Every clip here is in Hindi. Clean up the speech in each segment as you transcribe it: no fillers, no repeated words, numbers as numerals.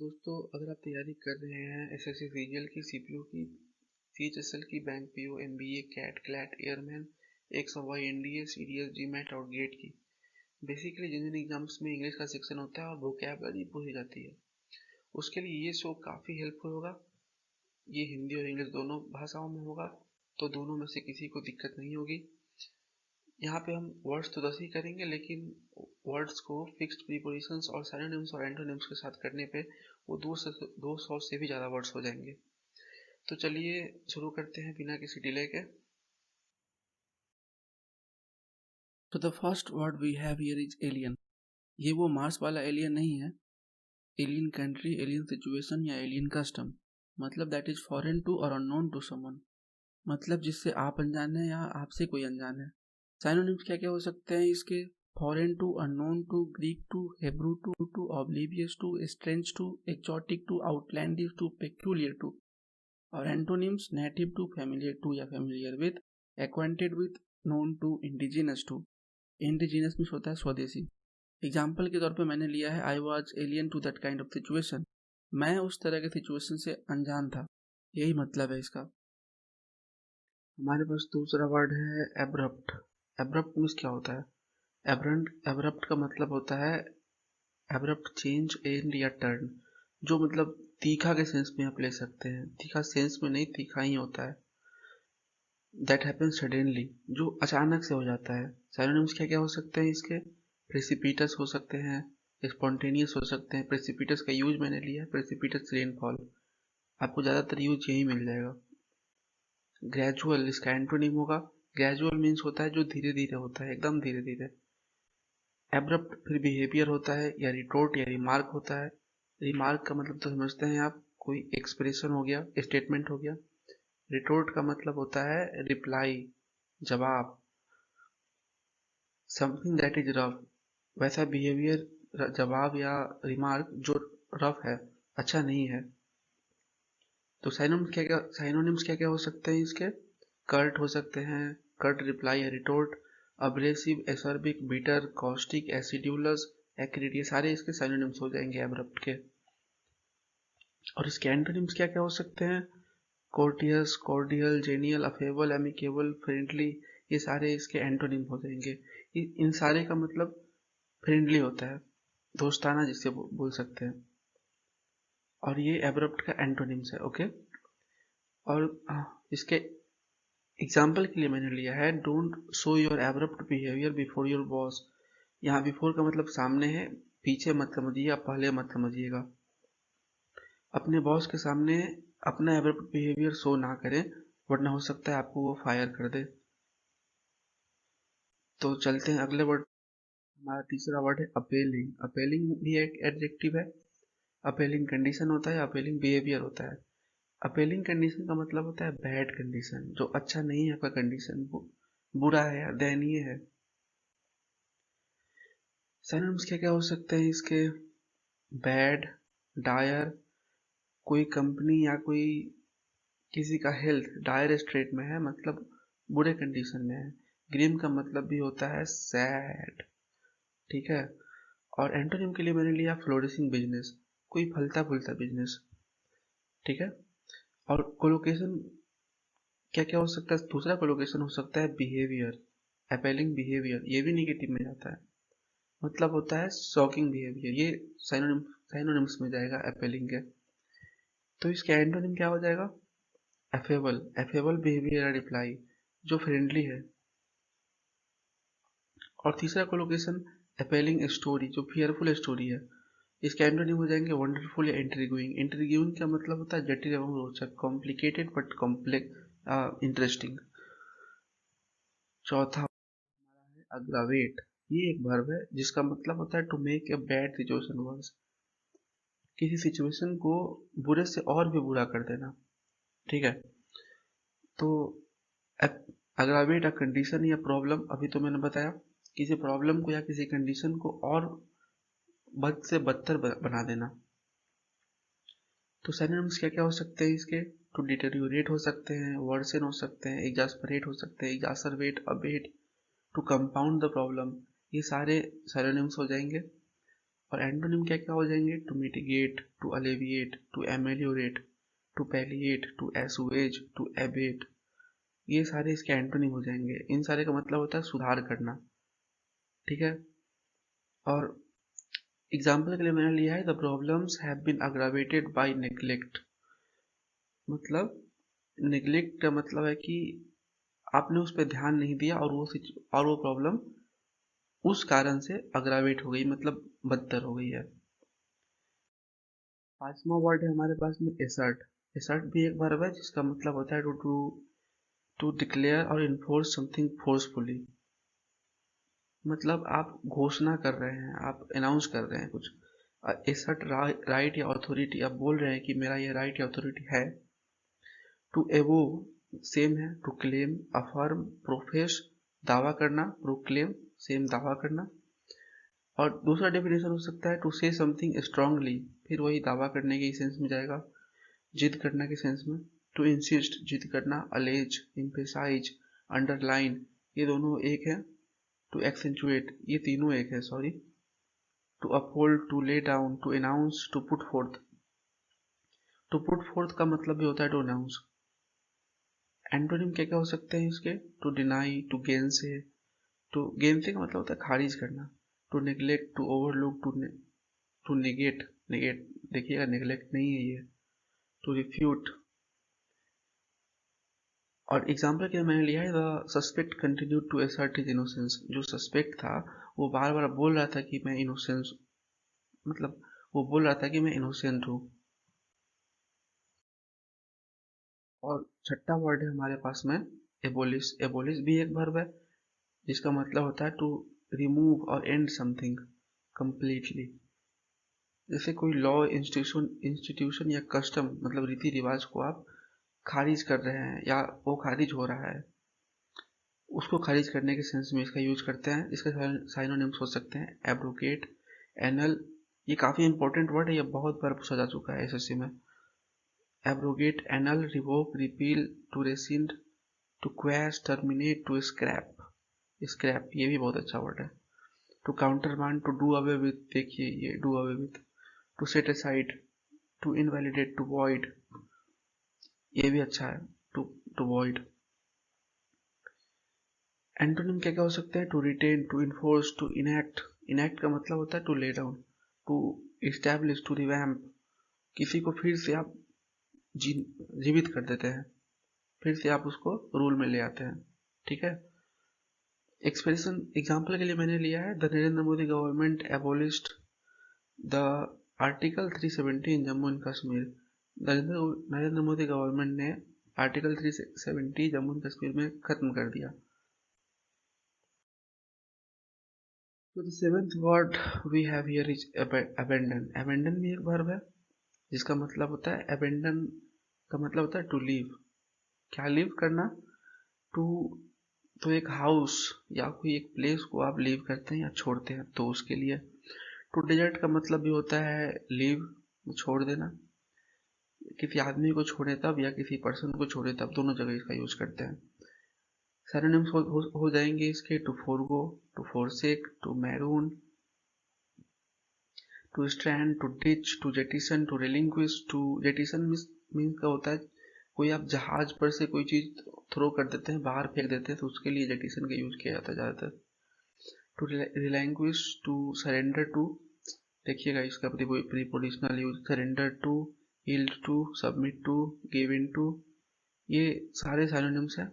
दोस्तों, अगर आप तैयारी कर रहे हैं एसएससी सीजीएल की, सीपीओ की, सीएचएसएल की, bank PO, MBA, CAT, CLAT, airman, 100 NDA, CDS, GMAT और गेट की, बेसिकली जिन जिन एग्जाम्स में इंग्लिश का सेक्शन होता है और वोकैबलरी पूछी जाती है, उसके लिए ये शो काफ़ी हेल्पफुल होगा। ये हिंदी और इंग्लिश दोनों भाषाओं में होगा, तो दोनों में से किसी को दिक्कत नहीं होगी। यहाँ पे हम वर्ड्स तो 10 ही करेंगे, लेकिन वर्ड्स को फिक्स्ड प्रीपोजिशंस और सिनोनिम्स और एंटोनिम्स के साथ करने पे वो 200 से भी ज़्यादा वर्ड्स हो जाएंगे। तो चलिए शुरू करते हैं बिना किसी डिले के। तो the first word we have here is alien. ये वो मार्स वाला एलियन नहीं है। एलियन कंट्री, एलियन सिचुएशन या एलियन कस्टम, मतलब दैट इज फॉरेन टू और अननोन टू समवन, मतलब जिससे आप अनजान है या आपसे कोई अनजान है। साइनोनिम्स क्या क्या हो सकते हैं इसके? Foreign to, unknown to, Greek to, Hebrew to, oblivious to, strange to, exotic to, outlandish to, peculiar to. और antonyms native to, familiar to या familiar with, acquainted with, known to, indigenous to. Indigenous means होता है स्वदेशी। एग्जाम्पल के तौर पे मैंने लिया है I was alien to that kind of situation. मैं उस तरह के सिचुएशन से अनजान था, यही मतलब है इसका। हमारे पास दूसरा वर्ड है एब्रप्ट। एब्रप्ट मीन्स क्या होता है? एब्रप्ट का मतलब होता है एब्रप्ट चेंज, एंड या टर्न, जो मतलब तीखा के सेंस में आप ले सकते हैं। तीखा सेंस में नहीं, तीखा ही होता है। दैट हैपन सडनली, जो अचानक से हो जाता है। सिनोनिम्स क्या क्या हो सकते हैं इसके? प्रेसिपिटस हो सकते हैं, स्पॉन्टेनियस हो सकते हैं। प्रेसिपिटस का यूज मैंने लिया है, प्रेसिपिटस रेनफॉल, आपको ज़्यादातर यूज यही मिल जाएगा। ग्रेजुअल इसका एंटोनिम होगा। ग्रेजुअल मीन्स होता है जो धीरे धीरे होता है, एकदम धीरे धीरे। एब्रप्ट फिर बिहेवियर होता है, या रिटोर्ट या रिमार्क होता है। रिमार्क का मतलब तो समझते हैं आप, कोई एक्सप्रेशन हो गया, स्टेटमेंट हो गया। रिटोर्ट का मतलब होता है रिप्लाई, जवाब, समथिंग दैट इज रफ। वैसा बिहेवियर, जवाब या रिमार्क जो रफ है, अच्छा नहीं है। तो साइनोनिम्स क्या क्या हो सकते हैं इसके? कर्ट हो सकते हैं, कर्ट रिप्लाई या retort. Abrasive, acerbic, bitter, caustic, acidulous, acrid, ये सारे इसके साइनोनिम्स हो जाएंगे एब्रप्ट के। और इसके एंटोनिम्स क्या क्या हो सकते हैं? Courteous, cordial, genial, affable, amicable, friendly, ये सारे इसके एंटोनिम हो जाएंगे। इन सारे का मतलब फ्रेंडली होता है, दोस्ताना जिसे बोल सकते हैं। और ये एब्रप्ट का एंटोनिम्स है, ओके। और इसके एग्जाम्पल के लिए मैंने लिया है don't show your abrupt behaviour before your boss. यहाँ बिफोर का मतलब सामने है, पीछे मत समझिए, आप पहले मत समझिएगा। अपने बॉस के सामने अपना एब्रप्ट बिहेवियर शो ना करें, वरना हो सकता है आपको वो फायर कर दे। तो चलते हैं अगले वर्ड। हमारा तीसरा वर्ड है अपेलिंग। अपेलिंग भी एक एडजेक्टिव है। अपेलिंग कंडीशन होता है, अपेलिंग बिहेवियर होता है। अपेलिंग कंडीशन का मतलब होता है बैड कंडीशन, जो अच्छा नहीं है आपका कंडीशन, बुरा है या दयनीय है। सिनोनिम्स क्या क्या हो सकते हैं इसके? बैड, डायर, कोई कंपनी या कोई किसी का हेल्थ डायर स्टेट में है, मतलब बुरे कंडीशन में है। ग्रिम का मतलब भी होता है सैड, ठीक है। और एंटोनिम के लिए मैंने लिया फ्लोरिशिंग बिजनेस, कोई फलता फूलता बिजनेस, ठीक है। और कोलोकेशन क्या क्या हो सकता है? दूसरा कोलोकेशन हो सकता है बिहेवियर, अपेलिंग बिहेवियर, ये भी निगेटिव में जाता है, मतलब होता है शॉकिंग बिहेवियर। ये साइनोनिम्स में जाएगा अपेलिंग के। तो इसका एंटोनिम क्या हो जाएगा? एफेबल, एफेबल बिहेवियर या रिप्लाई, जो फ्रेंडली है। और तीसरा कोलोकेशन अपेलिंग स्टोरी, जो फियरफुल स्टोरी है। इसके एंटोनिम हो जाएंगे वंडरफुल या इंट्रीग्यूइंग। इंट्रीग्यूइंग का मतलब होता है जटिल एवं रोचक, कॉम्प्लिकेटेड बट कॉम्प्लेक्स, इंटरेस्टिंग। चौथा है अग्रावेट। ये एक वर्ब है जिसका मतलब होता है to make a bad situation worse, किसी सिचुएशन को बुरे से और भी बुरा कर देना, ठीक है। तो अग्रावेट अ कंडीशन या प्रॉब्लम, अभी तो मैंने बताया, किसी प्रॉब्लम को या किसी कंडीशन को और बद से बदतर बना देना। तो सिनोनिम्स क्या क्या हो सकते हैं इसके? टू डिटेरियोरेट हो सकते हैं, वर्सन हो सकते हैं, एग्जास्परेट हो सकते हैं, exacerbate, abate, to compound the problem, ये सारे सिनोनिम्स हो जाएंगे। और एंटोनिम क्या क्या हो जाएंगे? To mitigate, to alleviate, to ameliorate, to palliate, to assuage, to abate, ये सारे इसके एंटोनिम हो जाएंगे। इन सारे का मतलब होता है सुधार करना, ठीक है। और एग्जाम्पल के लिए मैंने लिया है the problems have been aggravated by neglect. मतलब नेग्लेक्ट का मतलब है कि आपने उस पर ध्यान नहीं दिया और वो प्रॉब्लम उस कारण से अग्रावेट हो गई, मतलब बदतर हो गई है। पांचवा वर्ड है हमारे पास में एसर्ट। एसर्ट भी एक वर्ब है जिसका मतलब होता है टू डिक्लेयर और इन्फोर्स समथिंग फोर्सफुली। मतलब आप घोषणा कर रहे हैं, आप अनाउंस कर रहे हैं कुछ। एसर्ट राइट या अथॉरिटी, आप बोल रहे हैं कि मेरा ये राइट या अथॉरिटी है। टू एवो सेम है, टू क्लेम, अफर्म, प्रोफेस, दावा करना, प्रोक्लेम सेम दावा करना। और दूसरा डेफिनेशन हो सकता है टू से समथिंग स्ट्रांगली, फिर वही दावा करने के सेंस में जाएगा, जिद करना के सेंस में। टू इंसिस्ट जिद करना, अलेज, एम्फेसाइज, अंडरलाइन, ये दोनों एक है। टू एक्सेंचुएट, ये तीनों एक है, sorry. To uphold, to lay down, to announce, to put forth. To put forth का मतलब भी होता है टू अनाउंस। एंटोनिम क्या क्या हो सकते हैं इसके? To deny, to gainsay. To gainsay का मतलब होता है खारिज करना। To neglect, to overlook, to negate. Negate देखिएगा, नेग्लेक्ट नहीं है ये। To refute. और एग्जाम्पल के लिए मैंने लिया है the suspect continue to assert his innocence. जो सस्पेक्ट था वो बार बार बोल रहा था कि मैं इनोसेंस, मतलब वो बोल रहा था कि मैं इनोसेंट हूँ। और छठा वर्ड है हमारे पास में एबोलिश। एबोलिश भी एक वर्ब है जिसका मतलब होता है टू रिमूव और एंड समथिंग कंप्लीटली। जैसे कोई लॉ, इंस्टीट्यूशन या कस्टम, मतलब रीति रिवाज को आप खारिज कर रहे हैं या वो खारिज हो रहा है, उसको खारिज करने के सेंस में इसका यूज करते हैं। इसके साइनोनिम्स हो सकते हैं एब्रोगेट, एनल, ये काफ़ी इंपॉर्टेंट वर्ड है, ये बहुत बार पूछा जा चुका है एसएससी में। Abrogate, annul, revoke, repeal, to rescind, to quash, terminate, to scrap. Scrap ये भी बहुत अच्छा वर्ड है। To countermand, to do away with, देखिए ये do away with. To set aside, to invalidate, to void, ये भी अच्छा है, टू टू वॉइड। एंटोनिम क्या क्या हो सकते हैं? To retain, to enforce, to enact. Enact का मतलब होता है to lay down, to establish, to revamp, किसी को फिर से आप जीवित कर देते हैं, फिर से आप उसको रूल में ले आते हैं, ठीक है। एक्सप्रेशन एग्जाम्पल के लिए मैंने लिया है the Narendra Modi government abolished the article 370 in Jammu and Kashmir. Narendra Modi government ने आर्टिकल 370 जम्मू एंड कश्मीर में खत्म कर दिया। तो the seventh word we have here is abandon. Abandon भी एक वर्ब है जिसका मतलब होता है अबेंडन का मतलब होता है टू लीव। क्या लीव करना? टू, तो एक हाउस या कोई एक प्लेस को आप लीव करते हैं या छोड़ते हैं तो उसके लिए। टू डिजर्ट का मतलब भी होता है लीव, छोड़ देना। किसी आदमी को छोड़े तब या किसी पर्सन को छोड़े तब, दोनों जगह इसका यूज करते हैं। सिनोनिम्स हो जाएंगे इसके to forgo, to forsake, to maroon, to strand, to ditch, to jettison, to relinquish. To jettison means का होता है कोई आप जहाज पर से कोई चीज थ्रो कर देते हैं, बाहर फेंक देते हैं, तो उसके लिए जेटिसन का यूज किया जाता है ज्यादातर। To relinquish, to surrender to, देखिएगा इसका prepositional use, surrender to, yield to, submit to, give in to, ये सारे सिनोनिम्स हैं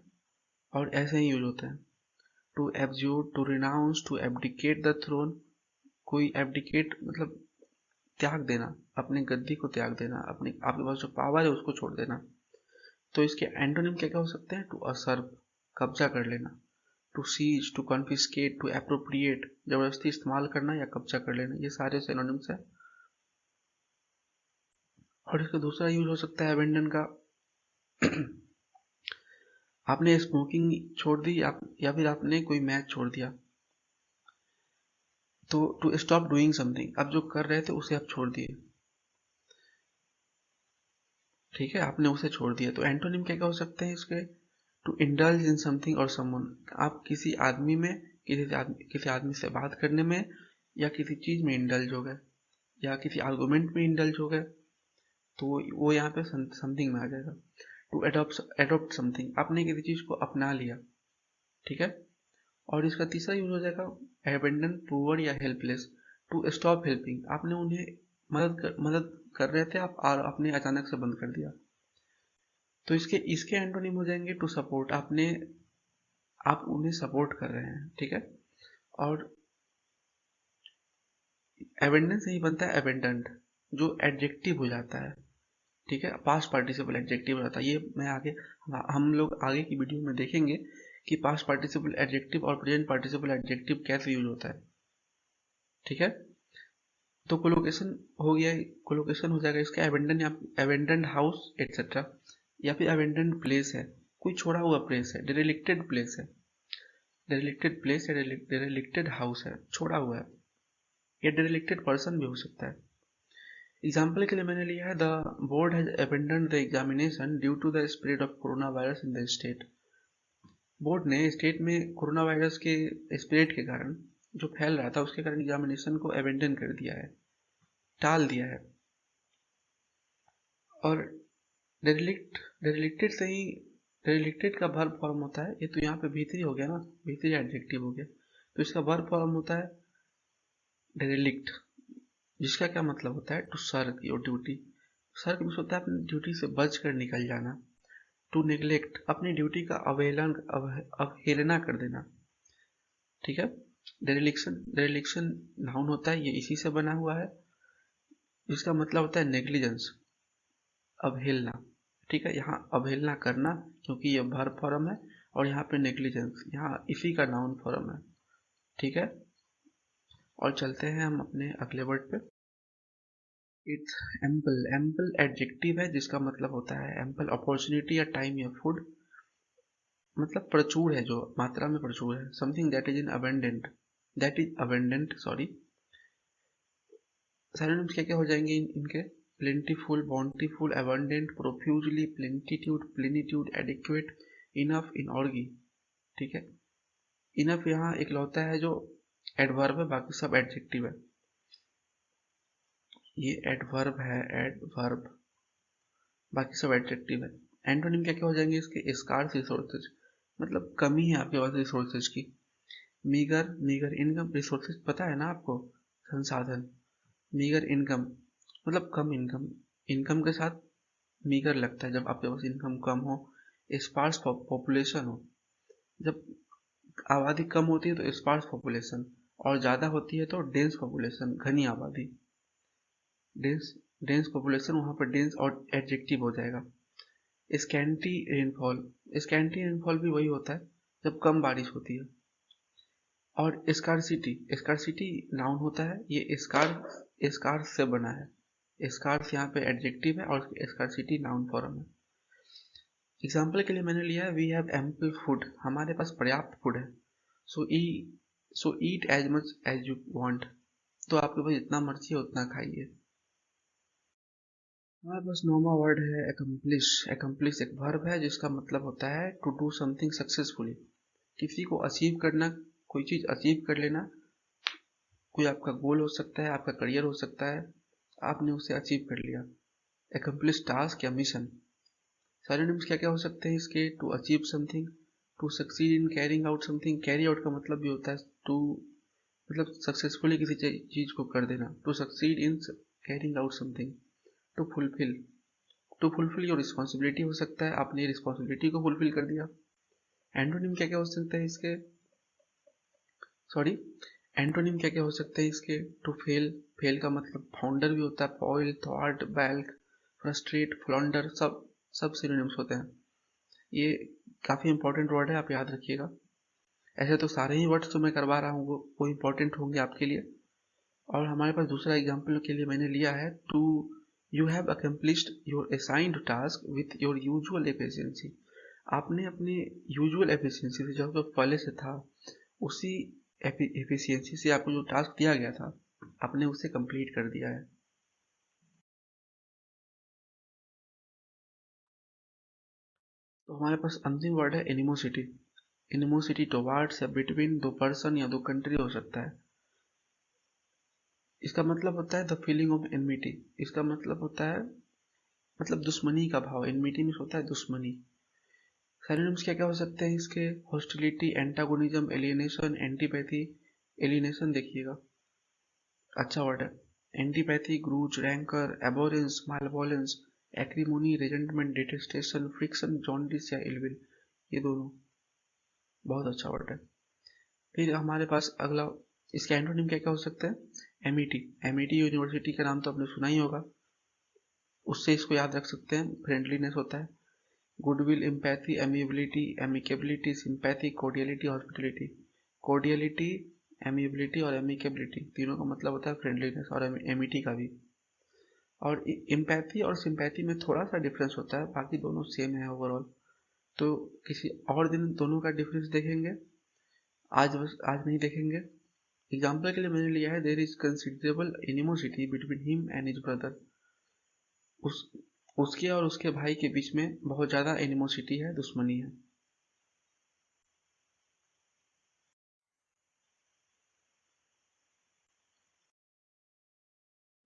और ऐसे ही यूज होते हैं। To abjure, to renounce, to abdicate the throne, कोई एब्डिकेट मतलब त्याग देना, अपनी गद्दी को त्याग देना, अपनी आपके पास जो पावर है उसको छोड़ देना। तो इसके एंटोनिम क्या क्या हो सकते हैं? टू असर्व, कब्जा कर लेना, to seize, to confiscate, to appropriate, जबरदस्ती इस्तेमाल करना या कब्जा कर लेना, ये सारे सिनोनिम्स है। और इसका दूसरा यूज हो सकता है अबेंडन का आपने स्मोकिंग छोड़ दी या फिर आपने कोई मैच छोड़ दिया, तो टू स्टॉप डूइंग समथिंग, आप जो कर रहे थे उसे आप छोड़ दिए, ठीक है, आपने उसे छोड़ दिया। तो एंटोनिम क्या क्या हो सकते हैं इसके? टू इंडल्ज इन समथिंग और समवन, आप किसी आदमी में, किसी आदमी से बात करने में या किसी चीज में इंडल्ज हो गए, या किसी आर्गूमेंट में इंडल्ज हो गए तो वो यहाँ पे समथिंग में आ जाएगा। टू एडॉप्ट समथिंग, आपने किसी चीज़ को अपना लिया, ठीक है। और इसका तीसरा यूज हो जाएगा एबेंडन, पुअर या हेल्पलेस। टू स्टॉप हेल्पिंग, आपने उन्हें मदद कर रहे थे आप और आपने अचानक से बंद कर दिया, तो इसके इसके एंटोनिम हो जाएंगे टू सपोर्ट, आप उन्हें सपोर्ट कर रहे हैं, ठीक है। और एबेंडन से ही बनता है एबेंडेंट, जो एडजेक्टिव हो जाता है, ठीक है, पास्ट पार्टिसिपल एडजेक्टिव हो जाता है। ये मैं आगे हम लोग आगे की वीडियो में देखेंगे कि पास्ट पार्टिसिपल एडजेक्टिव और प्रेजेंट पार्टिसिपल एडजेक्टिव कैसे यूज होता है, ठीक है। तो कोलोकेशन हो गया, कोलोकेशन हो जाएगा इसका एबेंडन या एबेंडेंड हाउस एटसेट्रा, या फिर एबेंडेंड प्लेस है, कोई छोड़ा हुआ प्लेस है, डेरेलिक्टेड प्लेस है, डेरेलिक्टेड प्लेस है, डेरेलिक्टेड हाउस है, छोड़ा हुआ है, या डेरेलिक्टेड पर्सन भी हो सकता है। एग्जाम्पल के लिए मैंने लिया है the board has abandoned the examination due to the spread of corona virus in the state. Board ने स्टेट में कोरोना वायरस के स्प्रेड के कारण, जो फैल रहा था उसके कारण, एग्जामिनेशन को अबेंडन कर दिया है, टाल दिया है। और डेरिलिक्टेड से ही, डेरिलिक्टेड का वर्ब फॉर्म होता है, ये तो यहाँ पे भीतरी हो गया ना, भीतरी एडजेक्टिव हो गया, तो इसका वर्ब फॉर्म होता है डेरिलिक्ट, जिसका क्या मतलब होता है to shirk your duty. Shirk means होता है अपनी ड्यूटी से बच कर निकल जाना। टू नेग्लेक्ट, अपनी ड्यूटी का अवहेलना कर देना, ठीक है। डेरिलिक्शन नाउन होता है, ये इसी से बना हुआ है, जिसका मतलब होता है नेग्लिजेंस, अवहेलना, ठीक है। यहाँ अवहेलना करना क्योंकि ये वर्ब फॉर्म है, और यहाँ पे नेग्लिजेंस यहाँ इसी का नाउन फॉर्म है, ठीक है। और चलते हैं हम अपने अगले वर्ड पे। इट्स एम्पल, एम्पल एडजेक्टिव है जिसका मतलब होता है एम्पल अपॉर्चुनिटी या टाइम या फूड, मतलब प्रचुर है, जो मात्रा में प्रचुर है। Something that is in abundant, that is abundant, sorry. Synonyms क्या क्या हो जाएंगे इनके? Plentiful, bountiful, abundant, profusely, plentitude, plenitude, adequate, enough, इनऑर्गी, ठीक है। इनफ यहाँ एक लौता है जो एडवर्ब है, बाकी सब एडजेक्टिव है। ये एडवर्ब है, एडवर्ब, बाकी सब एडजेक्टिव है। एंटोनिम क्या क्या हो जाएंगे इसके? स्कार्स रिसोर्सेज, मतलब कमी है आपके पास रिसोर्सेज की। मीगर, मीगर इनकम, रिसोर्सेज पता है ना आपको, संसाधन। मीगर इनकम मतलब कम इनकम, इनकम के साथ मीगर लगता है जब आपके पास इनकम कम हो। स्पार्स पॉपुलेशन हो, जब आबादी कम होती है तो स्पार्स पॉपुलेशन, और ज़्यादा होती है तो डेंस पॉपुलेशन, घनी आबादी। डेंस, डेंस पॉपुलेशन, वहाँ पर डेंस और एडजेक्टिव हो जाएगा। स्कैंटी रेनफॉल, स्कैंटी रेनफॉल भी वही होता है जब कम बारिश होती है। और स्कार्सिटी, स्कार्सिटी नाउन होता है, ये स्कार्स से बना है। स्कार्स यहाँ पे एडजेक्टिव है और स्कार्सिटी नाउन फॉर्म है। एग्जाम्पल के लिए मैंने लिया है वी हैव एम्पल फूड, हमारे पास पर्याप्त फूड है। So eat as much as you want, तो आपके पास जितना मर्जी है उतना खाइए। हमारे पास नौवां वर्ड है एकम्प्लिश। एकम्प्लिश एक वर्ब है जिसका मतलब होता है टू डू समथिंग सक्सेसफुली, किसी को अचीव करना, कोई चीज़ अचीव कर लेना। कोई आपका गोल हो सकता है, आपका करियर हो सकता है, आपने उसे अचीव कर लिया। एकम्प्लिश टास्क या मिशन। सिनोनिम्स क्या क्या हो सकते हैं इसके? To achieve something, to succeed in carrying out something, carry out का मतलब भी होता है टू, मतलब सक्सेसफुली किसी चीज को कर देना। To succeed in carrying out something, to fulfil, to fulfil your responsibility हो सकता है, आपने रिस्पॉन्सिबिलिटी को फुलफिल कर दिया। एंटोनिम क्या क्या हो सकते हैं इसके? सॉरी, एंटोनिम क्या क्या हो सकते हैं इसके? टू फेल, फेल का मतलब फाउंडर भी होता है, फॉइल, थॉट, बैल्क, फ्रस्ट्रेट, फ्लॉन्डर, सब सिनोनिम्स होते हैं। ये काफ़ी इंपॉर्टेंट वर्ड है, आप याद रखिएगा। ऐसे तो सारे ही वर्ड्स जो मैं करवा रहा हूँ वो इंपॉर्टेंट होंगे आपके लिए। और हमारे पास दूसरा एग्जाम्पल के लिए मैंने लिया है to you have accomplished your assigned task with your usual efficiency, आपने अपने यूजुअल एफिशिएंसी से, जो पहले से था उसी एफिशिएंसी से आपको जो टास्क दिया गया था आपने उसे कंप्लीट कर दिया है। तो हमारे पास अंतिम वर्ड है एनिमोसिटी। एनिमोसिटी टुवार्ड्स या बिटवीन दो पर्सन या दो कंट्री हो सकता है। इसका मतलब होता है द फीलिंग ऑफ एनमिटी। इसका मतलब होता है मतलब दुश्मनी का भाव। एनमिटी में होता है दुश्मनी। सिनोनिम्स क्या क्या हो सकते हैं इसके? Hostility, antagonism, alienation, antipathy. Alienation देखिएगा, अच्छा वर्ड है। Antipathy, grudge, rancour, abhorrence, malevolence, acrimony, resentment, detestation, friction, jaundice या इलविल, ये दोनों बहुत अच्छा वर्ड है। फिर हमारे पास अगला, इसके एंटोनिम क्या क्या हो सकते हैं? एमिटी। एमिटी यूनिवर्सिटी का नाम तो आपने सुना ही होगा, उससे इसको याद रख सकते हैं, फ्रेंडलीनेस होता है। Goodwill, empathy, amiability, amicability, sympathy, cordiality, hospitality. Cordiality, amiability और एमिकेबिलिटी तीनों का मतलब होता है फ्रेंडलीनेस, और एमिटी का भी। और एम्पैथी और सिंपैथी में थोड़ा सा डिफरेंस होता है, बाकी दोनों सेम है ओवरऑल। तो किसी और दिन दोनों का डिफरेंस देखेंगे, आज बस आज नहीं देखेंगे। एग्जाम्पल के लिए मैंने लिया है, there is considerable animosity between him and his brother. उस उसके और उसके भाई के बीच में बहुत ज़्यादा एनिमोसिटी है, दुश्मनी है।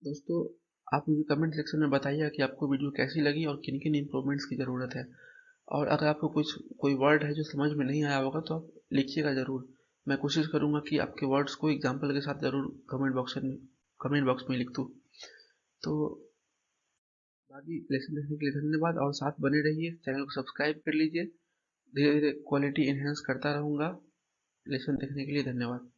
दोस्तों, आप मुझे कमेंट सेक्शन में बताइए कि आपको वीडियो कैसी लगी और किन किन इम्प्रूवमेंट्स की ज़रूरत है। और अगर आपको कुछ कोई वर्ड है जो समझ में नहीं आया होगा तो आप लिखिएगा ज़रूर। मैं कोशिश करूँगा कि आपके वर्ड्स को एग्जाम्पल के साथ ज़रूर कमेंट बॉक्स में लिख दूँ। तो बाकी लेसन देखने के लिए धन्यवाद, और साथ बने रहिए, चैनल को सब्सक्राइब कर लीजिए। धीरे धीरे क्वालिटी इन्हेंस करता रहूँगा। लेसन देखने के लिए धन्यवाद।